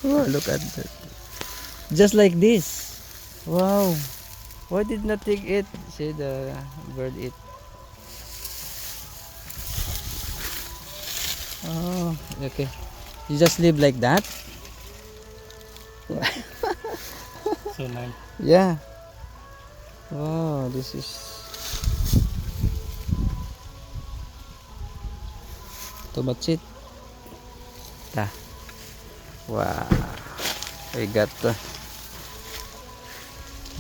Oh, look at that. Just like this. Wow. Why did not take it? See the bird eat. Oh, okay. You just live like that? So nice. Yeah. Wow, this is tomatsit. Ta. Wow. I got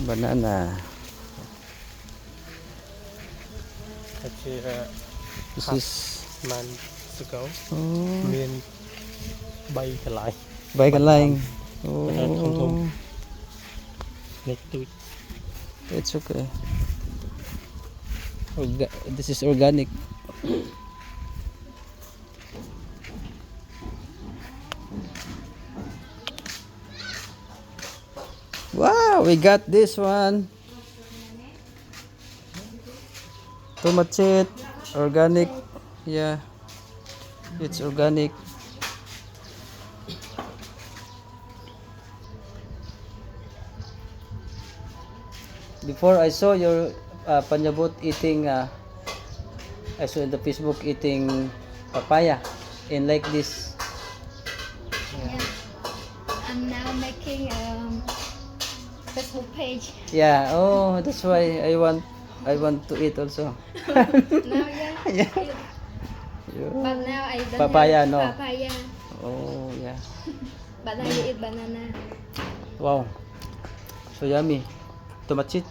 banana. Actually, This half is months ago, oh, Miền bay trở lại. bay ka lang. Không thùng. Oh, Next to it. it's okay. This is organic. Wow, we got this one. Tomatsit, organic. Yeah, it's organic. Before I saw your Panyabot eating, I saw in the Facebook eating papaya in like this. Yeah. I'm now making Facebook page. Yeah, oh, that's why I want to eat also. Now, yeah. Yeah. But now I don't Papaya, have no? papaya. Oh, yeah. But now you eat banana. Wow. So yummy. Tomatsit.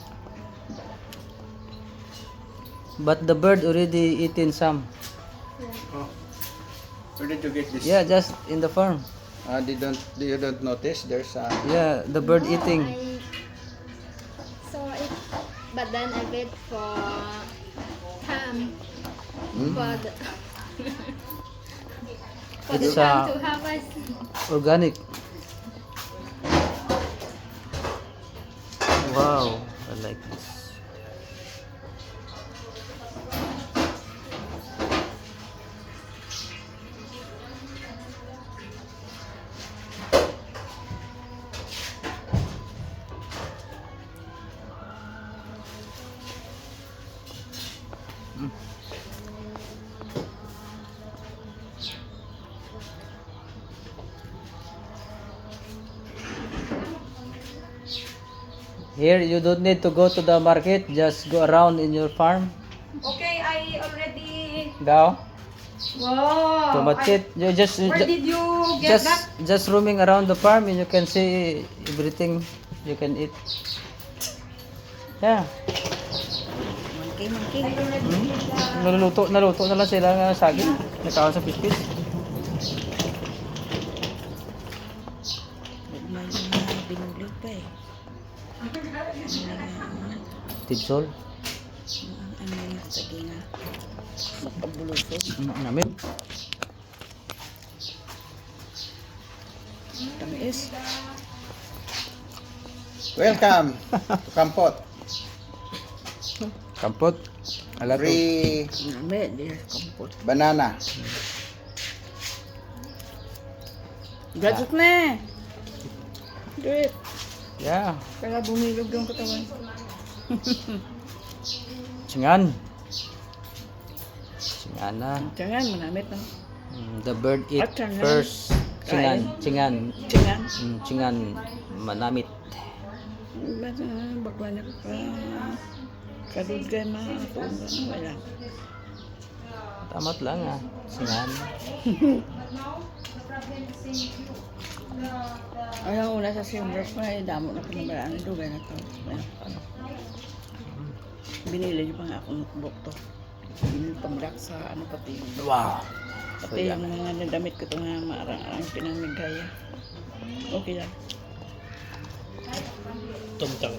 But the bird already eaten some. Oh, where did you get this? Yeah, just in the farm. You don't notice there's a Yeah, the bird No, eating. I saw it, but then I wait for time for the for the It's time to harvest. organic. Wow, I like this. Here, you don't need to go to the market. Just go around in your farm. Okay, I already. Daw. Wow. Tomatsit. You Where did you get that? just roaming around the farm and you can see everything you can eat. Yeah. Naluto na lang sila ng saging. Nakaon sa pispis. Binulog pa eh. Tidsol. Ano yung saging na makabulusog. Namin. Tamis. welcome to Kampot. Kampot. Ala to. Free Nami, di kampot. banana. Gadget na eh. Do it. Yeah. Kaya bumilog yung katawan. Singan. Singan na. Tiyangan, manamit na. The bird eat At singan. first. Singan. Singan. Tiyangan. Singan. Manamit. Bakla niya pa. Kadugay mga wala. Tamat lang ah. Singan. Ayaw una sa simbrok pa eh. Damo na pinabayaan. Dugay na to. Ano? Binili niyo pa nga akong notebook to. Binili pambrak sa ano pati. Wow. Pati yung mga nadamit ko ito nga maarang pinamigaya. Okay lang. Tôm trắng.